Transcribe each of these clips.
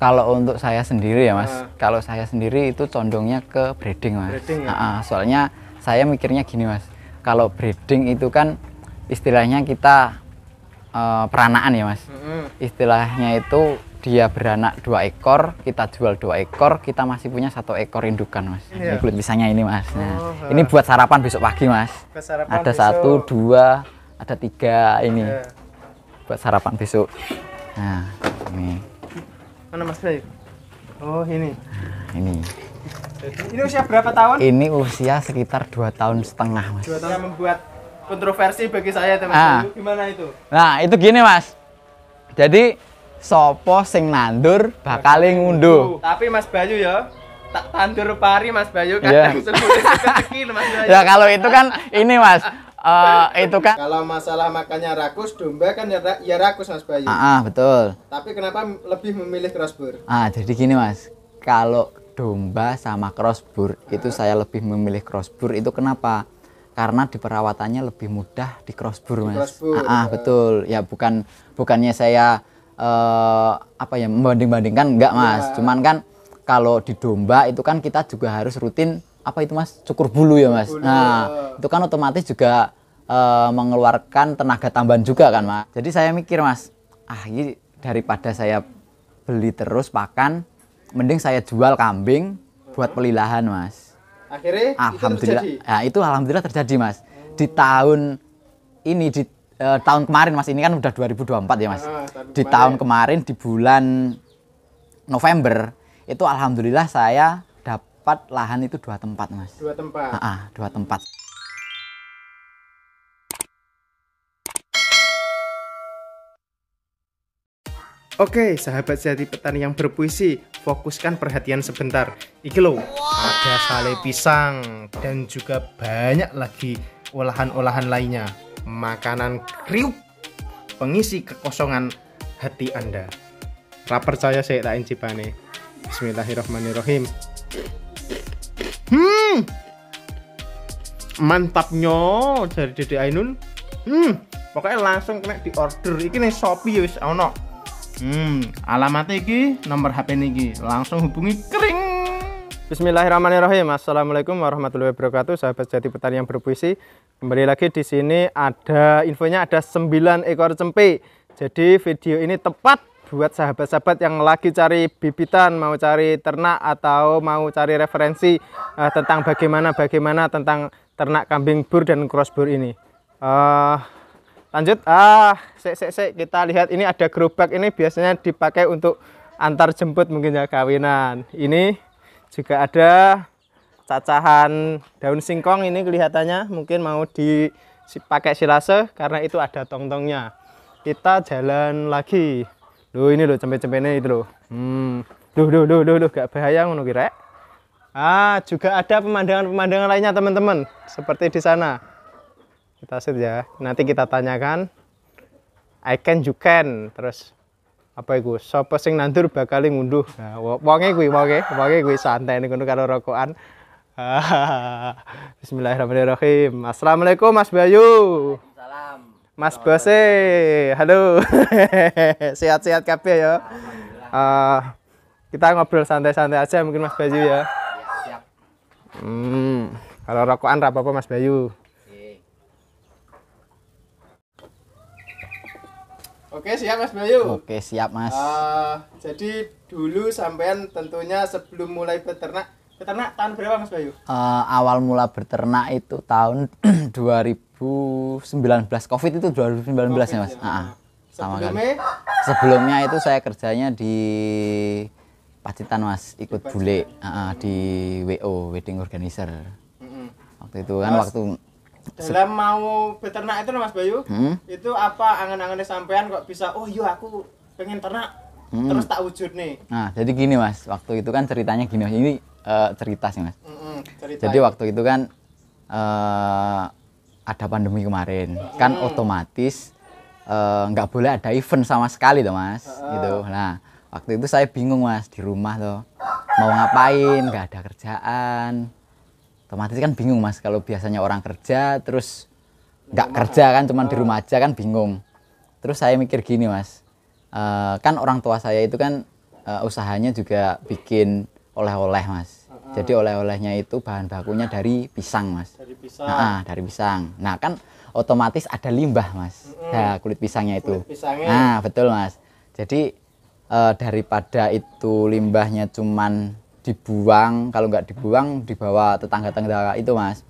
Kalau untuk saya sendiri ya mas, kalau saya sendiri itu condongnya ke breeding mas. Breeding, ya? Soalnya saya mikirnya gini mas, kalau breeding itu kan istilahnya kita peranaan ya mas. Istilahnya itu dia beranak 2 ekor, kita jual 2 ekor, kita masih punya 1 ekor indukan mas. Ini kulit pisangnya ini mas. Nah, ini buat sarapan besok pagi mas. Ada besok. 1, 2, ada 3 ini. Buat sarapan besok. Nah, ini. Mana mas Bayu? Oh ini. Nah, ini. Ini usia berapa tahun? Ini usia sekitar 2,5 tahun mas. 2 tahun. Yang membuat kontroversi bagi saya mas Bayu. Gimana itu? Nah itu gini mas. Jadi sopo sing nandur bakal ngunduh. Tapi mas Bayu ya tak tandur pari mas Bayu kadang rezeki mas Bayu. Ya kalau itu kan ini mas. Itu kan kalau masalah makannya rakus domba kan ya rakus mas Bayu. Betul. Tapi kenapa lebih memilih crossbur? Jadi gini mas, kalau domba sama crossbur itu saya lebih memilih crossbur. Itu kenapa? Karena di perawatannya lebih mudah di crossbur mas. Betul. Ya bukannya saya membanding-bandingkan enggak mas. Cuman kan kalau di domba itu kan kita juga harus rutin cukur bulu ya mas. Itu kan otomatis juga mengeluarkan tenaga tambahan juga kan mas. Jadi saya mikir mas, ini daripada saya beli terus pakan, mending saya jual kambing buat pelilahan mas. Akhirnya alhamdulillah itu alhamdulillah terjadi mas. Di tahun ini tahun kemarin mas, ini kan udah 2024 ya mas. Di tahun kemarin di bulan November itu alhamdulillah saya dapat lahan itu 2 tempat mas. 2 tempat. 2 tempat. Oke, sahabat sejati petani yang berpuisi, fokuskan perhatian sebentar. Iki loh, ada sale pisang dan juga banyak lagi olahan-olahan lainnya. Makanan kriuk, pengisi kekosongan hati Anda. Rapper saya tak incipane. Bismillahirrahmanirrahim. Mantapnya dari Dede Ainun. Pokoknya langsung kena di order. Iki nih Shopee wis ono. Alamatnya iki, nomor HP niki, langsung hubungi kering. Bismillahirrahmanirrahim. Assalamualaikum warahmatullahi wabarakatuh. Sahabat sejati petani yang berpuisi, kembali lagi di sini ada infonya ada 9 ekor cempe. Jadi video ini tepat buat sahabat-sahabat yang lagi cari bibitan, mau cari ternak atau mau cari referensi tentang bagaimana tentang ternak kambing bur dan crossbur ini. Lanjut, kita lihat ini ada gerobak, ini biasanya dipakai untuk antar jemput mungkin ya kawinan. Ini juga ada cacahan daun singkong, ini kelihatannya mungkin mau dipakai silase karena itu ada tong-tongnya. Kita jalan lagi. Loh ini loh cempe-cempenya itu loh. Duh, gak bahaya ngono ki rek. Juga ada pemandangan-pemandangan lainnya teman-teman, seperti di sana. Kita set ya, nanti kita tanyakan I can you can, terus apa itu, sapa sing nandur bakal ngunduh. Nah, wonge kuwi santai niku karo rokokan. Bismillahirrahmanirrahim. Assalamualaikum Mas Bayu. Salam. Mas Bose, halo. Sehat-sehat kabeh ya. Kita ngobrol santai-santai aja mungkin Mas Bayu ya. Siap. Kalau rokokan ra apa-apa Mas Bayu. Oke, siap Mas Bayu. Oke, siap Mas. Jadi dulu sampean tentunya sebelum mulai beternak tahun berapa Mas Bayu? Awal mula beternak itu tahun 2019. Covid itu 2019 ya Mas. Sebelumnya itu saya kerjanya di Pacitan Mas, ikut bule di WO, wedding organizer. Waktu itu kan dalam mau beternak itu Mas Bayu, itu apa angan-angannya sampean kok bisa, oh iya aku pengen ternak, terus tak wujud nih. Nah jadi gini Mas, waktu itu kan ceritanya gini Mas, ini cerita sih Mas. Cerita jadi waktu itu kan ada pandemi kemarin, kan otomatis nggak boleh ada event sama sekali tuh Mas. Gitu. Nah waktu itu saya bingung Mas, di rumah tuh mau ngapain, nggak ada kerjaan. Otomatis kan bingung Mas, kalau biasanya orang kerja terus nggak kerja kan, cuman di rumah aja kan bingung. Terus saya mikir gini Mas, kan orang tua saya itu kan usahanya juga bikin oleh-oleh mas. Jadi oleh-olehnya itu bahan bakunya dari pisang mas. Dari pisang. Dari pisang. Nah kan otomatis ada limbah mas. Nah kulit pisangnya itu. Kulit pisangnya. Nah betul mas. Jadi daripada itu limbahnya cuman dibuang, kalau nggak dibuang dibawa tetangga-tetangga itu mas.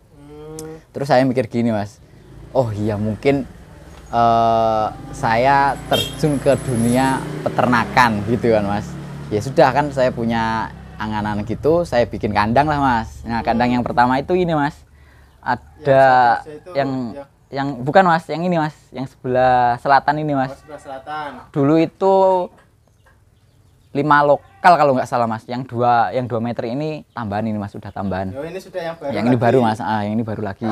Terus saya mikir gini mas, oh iya mungkin saya terjun ke dunia peternakan gitu kan mas. Ya sudah kan saya punya angan-angan gitu, saya bikin kandang lah mas. Nah kandang yang pertama itu ini mas, ada yang bukan mas, yang ini mas, yang sebelah selatan ini mas. Sebelah selatan. Dulu itu 5 lokal kalau nggak salah mas, yang 2 meter ini tambahan ini mas, sudah tambahan. Oh, ini sudah yang baru. Yang ini baru mas, yang ini baru lagi.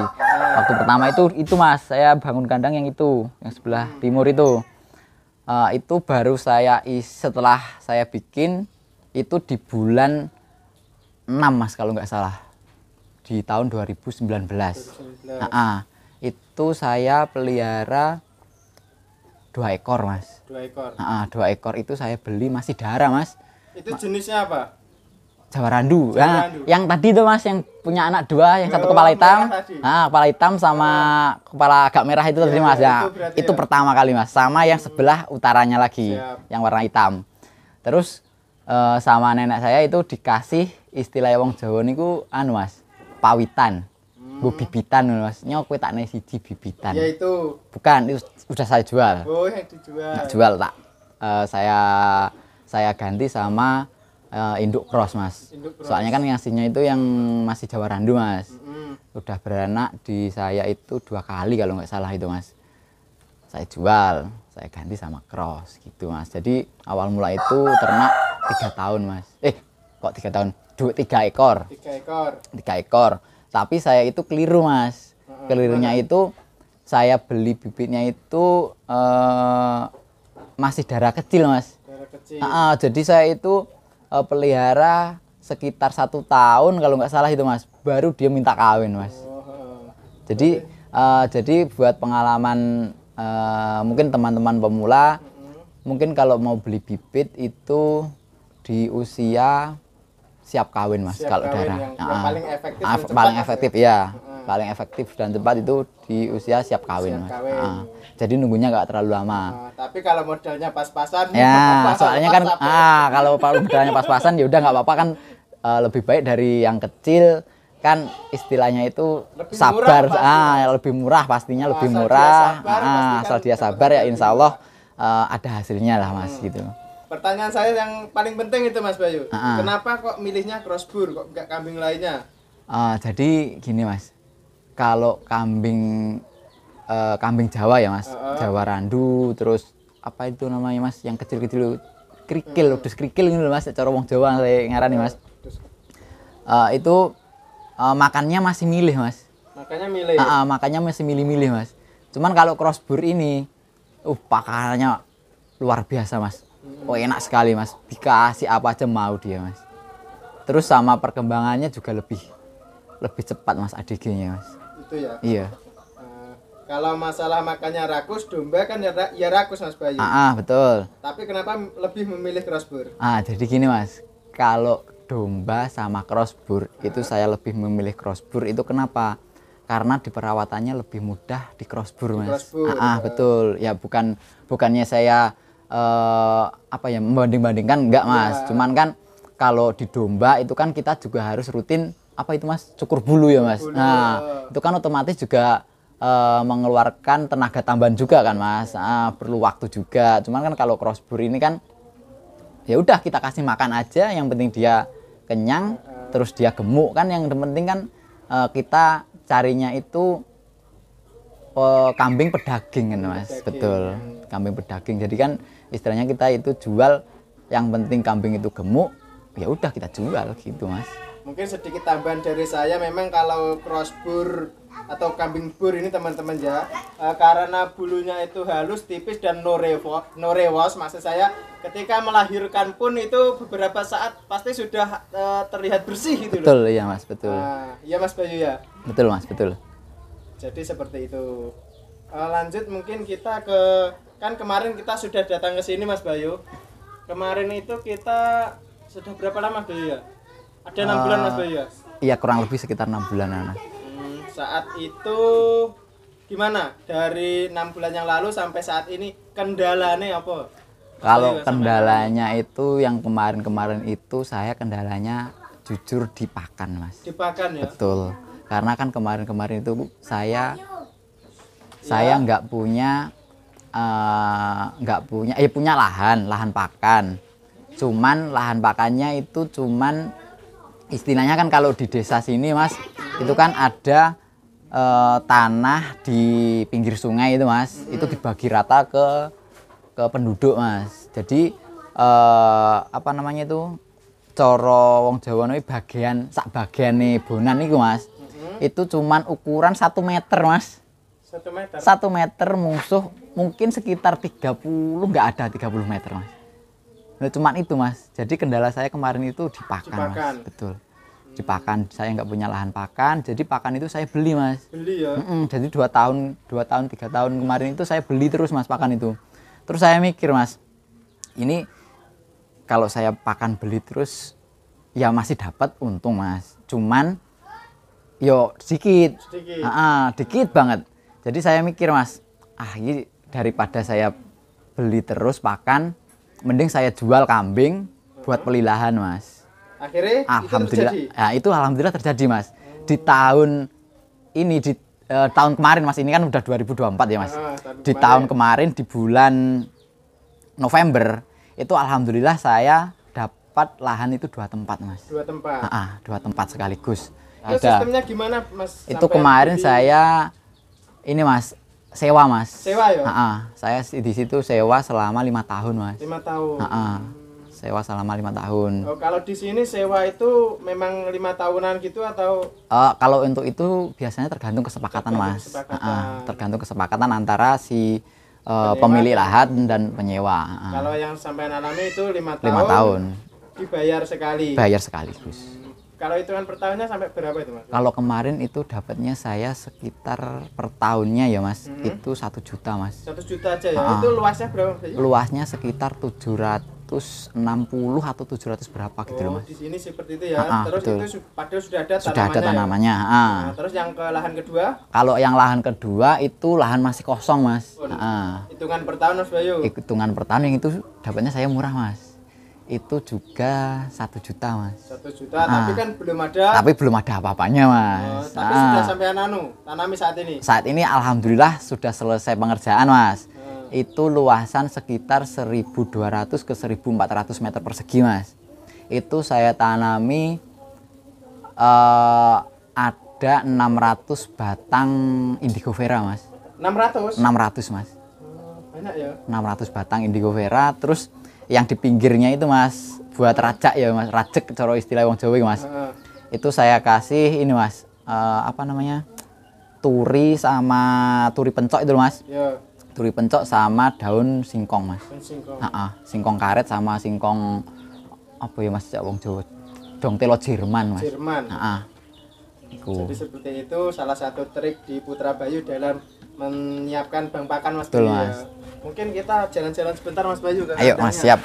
Waktu pertama itu mas, saya bangun kandang yang itu, yang sebelah timur itu. Itu baru setelah saya bikin itu di bulan 6 mas kalau nggak salah, di tahun 2019. Itu saya pelihara 2 ekor mas. 2 ekor. 2 ekor itu saya beli masih darah mas. Itu jenisnya apa? Jawa Randu. Yang tadi tuh mas, yang punya anak 2, yang satu kepala hitam. Kepala hitam sama kepala agak merah itu tadi mas. Itu pertama kali mas. Sama yang sebelah utaranya lagi, yang warna hitam. Terus sama nenek saya itu dikasih istilah wong Jawa niku mas, pawitan. Bu bibitan mas. Nyok kowe tak nek siji bibitan. Ya itu. Bukan, itu sudah saya jual. Oh, yang dijual. Nggak jual tak. Saya ganti sama induk cross mas. Soalnya kan ngasihnya itu yang masih Jawa Randu mas. Udah beranak di saya itu 2 kali kalau nggak salah itu mas. Saya jual, saya ganti sama cross gitu mas. Jadi awal mula itu ternak 3 tahun mas. Kok 3 tahun? 3 ekor. 3 ekor. 3 ekor. Tapi saya itu keliru mas. Kelirunya itu saya beli bibitnya itu masih darah kecil mas. Darah kecil. Jadi saya itu pelihara sekitar 1 tahun kalau nggak salah itu mas, baru dia minta kawin mas. Jadi buat pengalaman mungkin teman-teman pemula, mungkin kalau mau beli bibit itu di usia siap kawin mas. Kalau darah yang paling efektif, paling efektif ya, paling efektif dan cepat itu di usia siap kawin mas. Jadi nunggunya nggak terlalu lama. Tapi kalau modalnya pas-pasan ya, soalnya kan kalau modalnya pas-pasan ya udah nggak apa-apa kan, lebih baik dari yang kecil kan, istilahnya itu lebih sabar murah, lebih murah pastinya, lebih murah. Asal dia sabar ya insya Allah ada hasilnya lah mas gitu. Pertanyaan saya yang paling penting itu mas Bayu, kenapa kok milihnya crossbur kok nggak kambing lainnya? Jadi gini mas, kalau kambing Jawa ya mas, Jawa Randu, terus apa itu namanya mas, yang kecil-kecil krikil, udus krikil ini loh mas, cara wong Jawa saya ngarani mas. Itu makannya masih milih mas. Makannya milih. Makannya masih milih-milih mas. Cuman kalau crossbur ini, pakannya luar biasa mas. Enak sekali mas, dikasih apa aja mau dia mas. Terus sama perkembangannya juga lebih cepat mas, ADG-nya mas. Itu ya. Iya. Kalau masalah makannya rakus, domba kan ya rakus mas Bayu. Betul. Tapi kenapa lebih memilih crossbur? Jadi gini mas, kalau domba sama crossbur itu saya lebih memilih crossbur. Itu kenapa? Karena di perawatannya lebih mudah di crossbur mas. Betul. Ya bukannya saya membanding-bandingkan, enggak mas. Cuman kan kalau di domba itu kan kita juga harus rutin cukur bulu ya mas. Itu kan otomatis juga mengeluarkan tenaga tambahan juga kan mas. Perlu waktu juga. Cuman kan kalau crossbur ini kan ya udah kita kasih makan aja, yang penting dia kenyang, terus dia gemuk kan, yang penting kan kita carinya itu kambing pedaging kan mas. Betul, kambing pedaging. Jadi kan istilahnya kita itu jual, yang penting kambing itu gemuk, ya udah kita jual gitu mas. Mungkin sedikit tambahan dari saya, memang kalau crossbur atau kambing bur ini teman-teman ya, karena bulunya itu halus, tipis dan no rewos, maksud saya ketika melahirkan pun itu beberapa saat pasti sudah terlihat bersih gitu loh. Betul, iya mas, betul. Iya mas Bayu ya. Betul mas, betul. Jadi seperti itu. Lanjut mungkin kita kan kemarin kita sudah datang ke sini mas Bayu. kemarin itu kita sudah berapa lama Bayu ya? Ada 6 bulan Mas Bayu ya? Iya, kurang lebih sekitar 6 bulan. Saat itu gimana? Dari 6 bulan yang lalu sampai saat ini kendalanya apa? Kalau kendalanya itu yang kemarin-kemarin itu saya kendalanya jujur di pakan, Mas. Di pakan ya? Betul. Karena kan kemarin-kemarin itu saya nggak punya punya lahan pakan. Cuman lahan pakannya itu cuman istilahnya kan kalau di desa sini Mas, itu kan ada tanah di pinggir sungai itu Mas, itu dibagi rata ke penduduk Mas. Jadi apa namanya itu, coro wong Jawa nih sak bagiane bonan niku Mas. Itu cuman ukuran 1 meter Mas. 1 meter? 1 meter musuh mungkin sekitar 30, nggak ada 30 meter Mas. Nah, cuman itu Mas. Jadi kendala saya kemarin itu di pakan Mas. Betul. Di pakan, saya nggak punya lahan pakan, jadi pakan itu saya beli Mas. Beli ya? Jadi 2 tahun, 3 tahun kemarin itu saya beli terus Mas pakan itu. Terus saya mikir Mas, ini kalau saya pakan beli terus ya masih dapat untung Mas. Cuman yo dikit. Dikit banget. Jadi saya mikir Mas, ini daripada saya beli terus pakan, mending saya jual kambing buat pelilahan Mas. Akhirnya alhamdulillah itu terjadi? Ya, itu alhamdulillah terjadi Mas. Di tahun ini, di tahun kemarin Mas, ini kan udah 2024 ya Mas. Di tahun kemarin di bulan November itu alhamdulillah saya dapat lahan itu 2 tempat Mas. 2 tempat? 2 tempat sekaligus. Itu sistemnya gimana Mas? Itu kemarin saya ini Mas, sewa Mas. Sewa ya? Saya di situ sewa selama 5 tahun Mas. 5 tahun? Sewa selama 5 tahun. Oh, kalau di sini sewa itu memang 5 tahunan gitu atau? Kalau untuk itu biasanya tergantung kesepakatan Mas. Tergantung kesepakatan antara si pemilik lahan dan penyewa. Kalau yang sampai alami itu 5 tahun. 5 tahun. Dibayar sekali. Bayar sekaligus. Kalau hitungan per tahunnya sampai berapa itu Mas? Kalau kemarin itu dapatnya saya sekitar per tahunnya ya Mas, itu 1 juta Mas. 1 juta aja ya? Itu luasnya berapa Mas? Luasnya sekitar 760 atau 700 berapa gitu loh Mas. Di sini seperti itu ya? Terus betul. Itu padahal sudah ada tanamannya? Sudah ada tanamannya. Nah, terus yang ke lahan kedua? Kalau yang lahan kedua itu lahan masih kosong Mas. Hitungan per tahun Mas Bayu? Hitungan per tahun yang itu dapatnya saya murah Mas. Itu juga 1 juta Mas. 1 juta, tapi kan belum ada. Tapi belum ada apa-apanya Mas. Tapi sudah sampai tanami saat ini. Saat ini alhamdulillah sudah selesai pengerjaan Mas. Itu luasan sekitar 1.200 ke 1.400 meter persegi Mas. Itu saya tanami ada 600 batang indigo vera Mas. 600? 600 Mas. Banyak ya? 600 batang indigo vera, terus yang di pinggirnya itu Mas buat rajak ya Mas, rajek cara istilah wong Jawa Mas. Itu saya kasih ini Mas, apa namanya, turi sama turi pencok itu Mas. Turi pencok sama daun singkong Mas. Singkong karet sama singkong apa ya Mas, wong Jawa, dong telo Jerman Mas. Jerman. Jadi seperti itu salah satu trik di Putra Bayu dalam menyiapkan bank pakan Mas. Betul Mas. Mungkin kita jalan-jalan sebentar Mas Bayu. Ayo Mas, siap.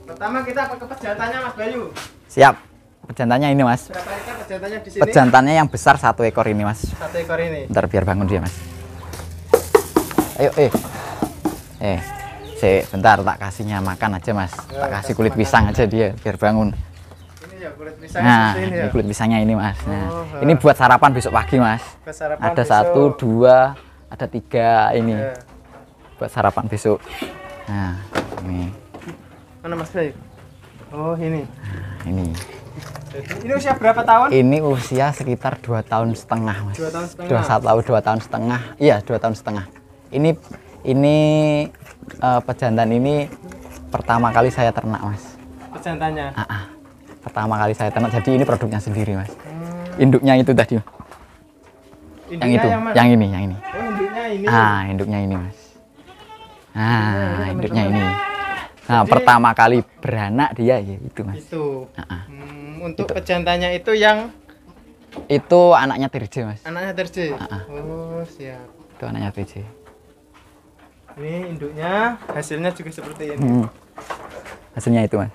Pertama kita ke pejantannya Mas Bayu. Siap. Pejantannya ini Mas. Berapa ekor pejantannya di sini? Pejantannya yang besar 1 ekor ini Mas. 1 ekor ini. Ntar biar bangun dia Mas. Ayo bentar tak kasihnya makan aja Mas. Tak kasih kulit pisang aja dia biar bangun. Ini ya kulit pisangnya ini ya. Ini kulit pisangnya ini Mas. Ini buat sarapan besok pagi Mas. Ada besok. 1, 2, ada 3 ini. Buat sarapan besok. Nah, ini. Mana Mas Bayu? Oh, ini. Ini. Ini usia berapa tahun? Ini usia sekitar 2 tahun setengah Mas. 2 tahun setengah. 2 tahun setengah. Iya, 2 tahun setengah. Ini pejantan ini pertama kali saya ternak Mas. Pejantannya? Pertama kali saya ternak, jadi ini produknya sendiri Mas. Induknya itu tadi. Yang itu, yang ini. Oh, induknya ini. Induknya ini Mas. Induknya ini. Nah, jadi, pertama kali beranak dia ya itu Mas. Itu. Untuk pejantannya itu yang itu anaknya TRJ Mas. Anaknya TRJ. Oh, siap. Itu anaknya TRJ. Ini induknya, hasilnya juga seperti ini. Hasilnya itu mas.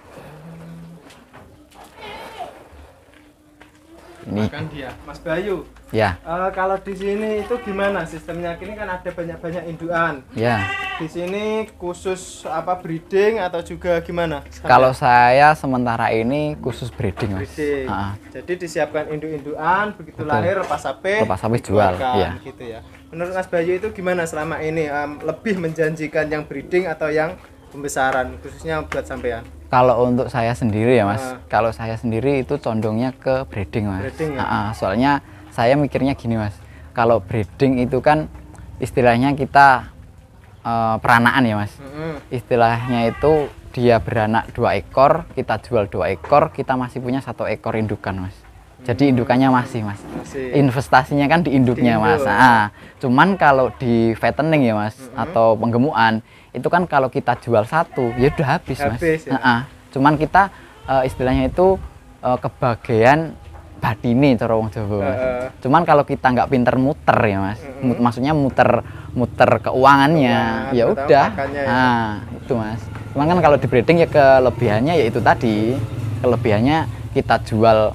Ini. Kan dia, Mas Bayu. Ya. Kalau di sini itu gimana sistemnya? Ini kan ada banyak-banyak indukan. Ya. Di sini khusus apa breeding atau juga gimana? Kalau saya sementara ini khusus breeding mas. Breeding. Jadi disiapkan induk-indukan, begitu lahir lepas sapi jual. Ya. Gitu ya. Menurut Mas Bayu itu gimana selama ini? Lebih menjanjikan yang breeding atau yang pembesaran khususnya buat sampean? Kalau untuk saya sendiri ya mas, kalau saya sendiri itu condongnya ke breeding mas. Breeding, ya? Soalnya saya mikirnya gini mas, kalau breeding itu kan istilahnya kita peranaan ya mas. Istilahnya itu dia beranak 2 ekor, kita jual 2 ekor, kita masih punya 1 ekor indukan mas. Jadi indukannya masih mas. Investasinya kan di induknya mas. Cuman kalau di fattening ya mas, atau penggemukan itu kan kalau kita jual 1 ya udah habis mas. Ya? Cuman kita istilahnya itu kebagian batine cara wong Jawa mas. Cuman kalau kita nggak pinter muter ya mas, maksudnya muter keuangannya, ya udah. Itu mas. Cuman kan kalau di breeding ya kelebihannya ya itu tadi, kelebihannya kita jual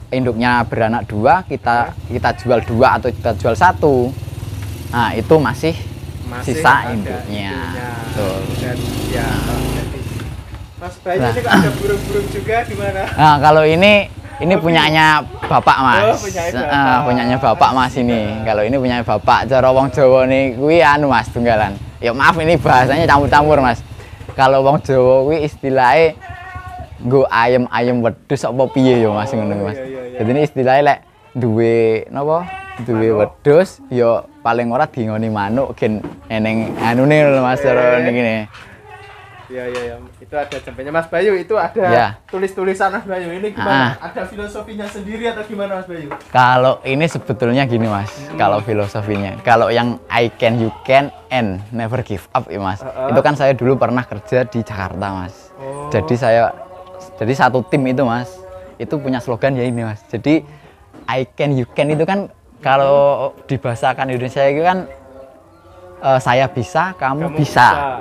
induknya beranak 2, kita jual 2 atau kita jual 1. Nah itu masih sisa induknya. Betul. Dan ya, Mas Bayu ini kok ada burung-burung juga gimana? Nah kalau ini punyanya bapak mas. Punyanya bapak mas ini. Kalau ini punyanya bapak. Cara wong Jawa nih, kuwi anu mas tunggalan. Ya maaf ini bahasanya campur-campur mas. Kalau wong Jawa kuwi istilahnya nggo ayam wedhus apa piye ya mas ngono mas. Jadi ini istilahnya lek duwe napa? Duwe wedhus ya paling ora dingoni manuk gen eneng anune lho mas cara ngene. Iya. Itu ada jempenya Mas Bayu, itu ada tulis-tulisan Mas Bayu. Ini gimana? Ada filosofinya sendiri atau gimana Mas Bayu? Kalau ini sebetulnya gini mas, kalau filosofinya, kalau yang I can, you can, and never give up ya mas. Itu kan saya dulu pernah kerja di Jakarta mas. Jadi satu tim itu mas, itu punya slogan ya ini mas. Jadi I can, you can itu kan kalau dibahasakan Indonesia itu kan saya bisa, kamu bisa.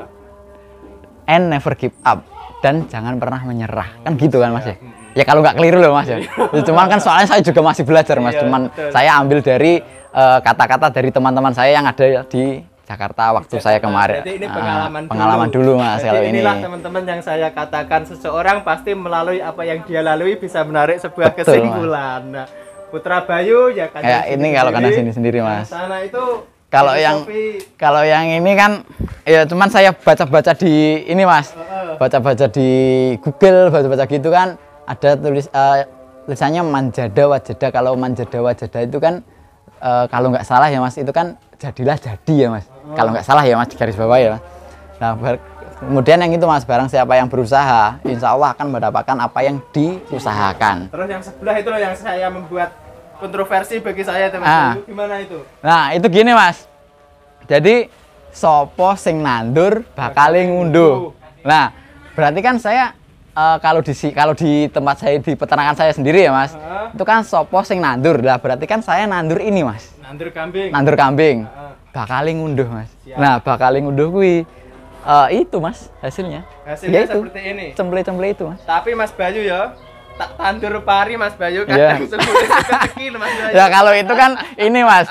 And never give up, dan jangan pernah menyerah, kan gitu kan mas ya. Ya kalau nggak keliru loh mas ya. Cuman kan soalnya saya juga masih belajar mas. Cuman saya ambil dari kata-kata dari teman-teman saya yang ada di Jakarta waktu saya kemarin. Jadi ini pengalaman dulu mas. Jadi kalau inilah ini teman-teman yang saya katakan, seseorang pasti melalui apa yang dia lalui bisa menarik sebuah kesimpulan. Nah, Putra Bayu ya kan. Kayak ini kalau kandang sini sendiri mas. Sana itu kalau yang ini kan ya cuman saya baca-baca di ini mas, baca-baca di Google, baca-baca gitu kan ada tulisannya manjada wajada. Kalau manjada wajada itu kan kalau nggak salah ya mas, itu kan jadilah jadi ya mas. Kalau nggak salah ya mas, di garis bawah ya mas. Nah kemudian yang itu mas, barang siapa yang berusaha insya Allah akan mendapatkan apa yang diusahakan. Terus yang sebelah itu loh yang saya membuat kontroversi bagi saya teman-teman. Gimana itu? Nah itu gini mas, jadi sopo sing nandur bakal ngunduh. Nah berarti kan saya kalau di tempat saya di peternakan saya sendiri ya mas, itu kan sopo sing nandur lah, berarti kan saya nandur ini mas. Nandur kambing. Bakal ngunduh mas. Siap. Nah bakal ngunduh kuwi itu mas hasilnya. Hasilnya ya itu, seperti ini. Cemple itu mas. Tapi Mas Bayu ya, tak tandur pari Mas Bayu kan rezeki Mas Bayu. Ya kalau itu kan ini mas,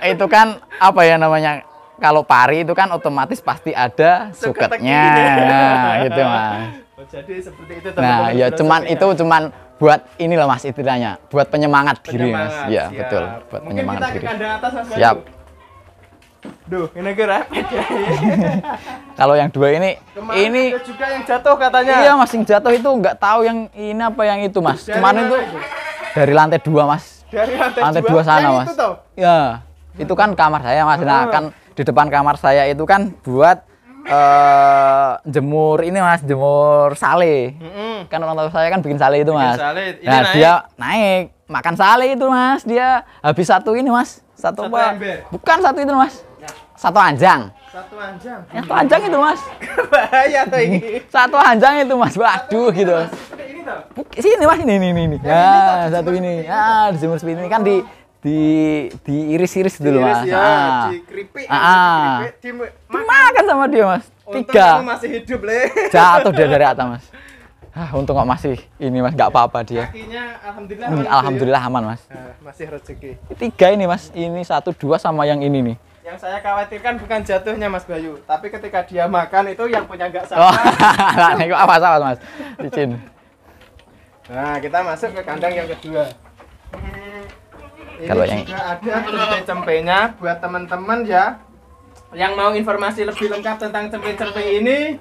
itu kan apa ya namanya, kalau pari itu kan otomatis pasti ada suketnya. Nah, gitu mas. Jadi seperti itu teman-teman. Nah ya cuman buat inilah mas istilahnya, buat penyemangat diri mas. Ya betul, buat mungkin penyemangat kita diri. Ke kandang atas Mas Bayu. Siap. Duh, ini kira kalau yang 2 ini ada juga yang jatuh katanya. Iya mas, yang jatuh itu nggak tahu yang ini apa yang itu mas. Kemarin itu dari lantai 2 mas. Dari lantai 2 sana mas. Ya itu kan kamar saya mas. Nah kan di depan kamar saya itu kan buat jemur ini mas, jemur sale. Kan orang tua saya kan bikin sale itu mas. Nah dia naik makan sale itu mas. Dia habis satu ini mas, satu apa? Bukan satu itu mas, satu anjang. Satu anjang itu mas. Bahaya tuh ini. Satu anjang itu mas, waduh gitu. Ini toh? Sini mas, ini. Ya satu ini. Dijemur seperti ini kan diiris-iris dulu Diiris mas. ya, dikeripik, Dimakan sama dia mas. Untung 3 kamu masih hidup le. jatuh dia dari atas mas. Untung kok masih ini mas, nggak apa-apa dia. Kakinya alhamdulillah aman, Alhamdulillah aman mas. masih rezeki. 3 ini mas, ini 1, 2 sama yang ini nih. Yang saya khawatirkan bukan jatuhnya Mas Bayu, tapi ketika dia makan itu yang punya nggak Oh, sabar. ini kok apa mas? Licin. Nah, kita masuk ke kandang yang kedua. Ini Kalau yang juga ada cempe-cempenya buat teman-teman ya yang mau informasi lebih lengkap tentang cempe-cempe ini,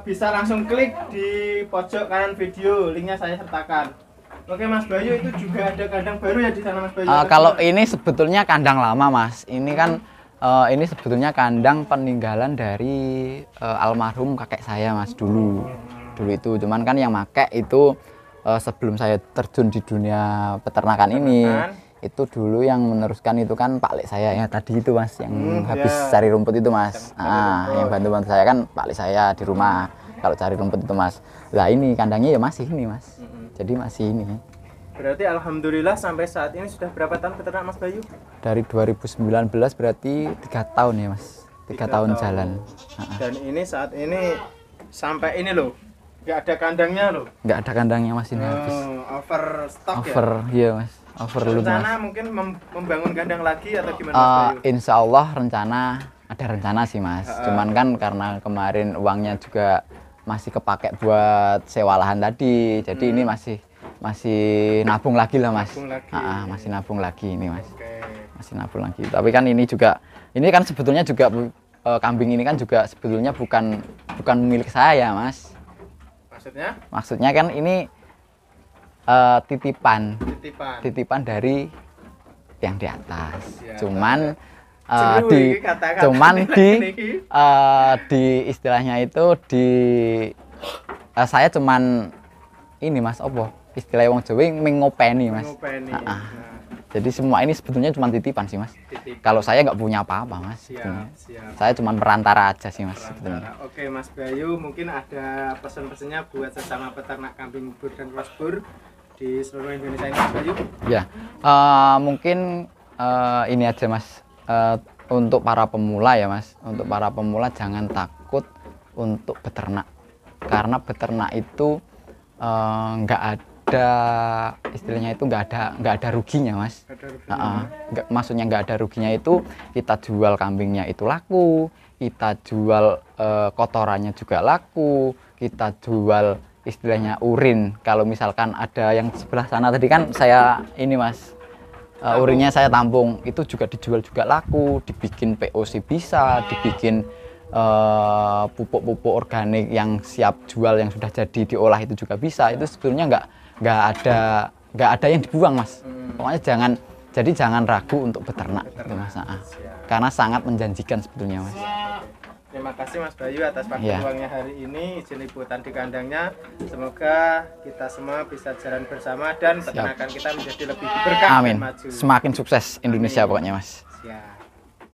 bisa langsung klik di pojok kanan video, linknya saya sertakan. Oke Mas Bayu, itu juga ada kandang baru ya di sana Mas Bayu? kalau ini sebetulnya kandang lama mas. Ini kan ini sebetulnya kandang peninggalan dari almarhum kakek saya mas dulu itu. Cuman kan yang make itu sebelum saya terjun di dunia peternakan ini, itu dulu yang meneruskan itu kan Pak Lek saya ya tadi itu mas, yang habis cari rumput itu mas. Yang bantu-bantu saya kan Pak Lek saya di rumah kalau cari rumput itu mas. Lah ini kandangnya ya masih ini mas. Jadi masih ini. Berarti alhamdulillah sampai saat ini sudah berapa tahun beternak Mas Bayu? Dari 2019 berarti 3 tahun ya mas. 3 tahun jalan. Dan ini saat ini sampai ini loh, nggak ada kandangnya loh. Nggak ada kandangnya mas, ini habis. Overstock Over ya mas. Overload mas. Rencana mungkin membangun kandang lagi atau gimana Mas Bayu? Insya Allah ada rencana sih mas. Cuman kan karena kemarin uangnya juga masih kepake buat sewa lahan tadi, jadi ini masih nabung lagi lah mas. Masih nabung lagi ini mas. Masih nabung lagi. Tapi kan ini kan sebetulnya juga kambing ini kan juga sebetulnya bukan milik saya mas. Maksudnya kan ini titipan dari yang di atas. Cuman di istilahnya itu saya cuman ini mas, istilah wong Jawa ngopeni mas. Jadi semua ini sebetulnya cuma titipan sih mas. Kalau saya nggak punya apa-apa mas. Siap. Saya cuma perantara aja sih mas sebetulnya. Oke Mas Bayu, mungkin ada pesan-pesannya buat sesama peternak kambing bur dan cross bur di seluruh Indonesia ini Mas Bayu? Ya, mungkin ini aja mas. Untuk para pemula ya mas, untuk para pemula jangan takut untuk beternak, karena beternak itu nggak ada istilahnya itu nggak ada ruginya mas. Maksudnya nggak ada ruginya itu kita jual kambingnya itu laku, kita jual kotorannya juga laku, kita jual istilahnya urin. Kalau misalkan ada yang sebelah sana tadi kan saya ini mas, urinnya saya tampung, itu juga dijual juga laku, dibikin POC bisa, dibikin pupuk-pupuk organik yang siap jual yang sudah jadi diolah itu juga bisa. Itu sebetulnya nggak ada yang dibuang mas. Pokoknya jangan ragu untuk beternak gitu, mas. Karena sangat menjanjikan sebetulnya mas. Terima kasih Mas Bayu atas waktu luangnya hari ini, izin liputan di kandangnya. Semoga kita semua bisa jalan bersama dan peternakan kita menjadi lebih berkah dan maju. Semakin sukses Indonesia pokoknya mas. Siap.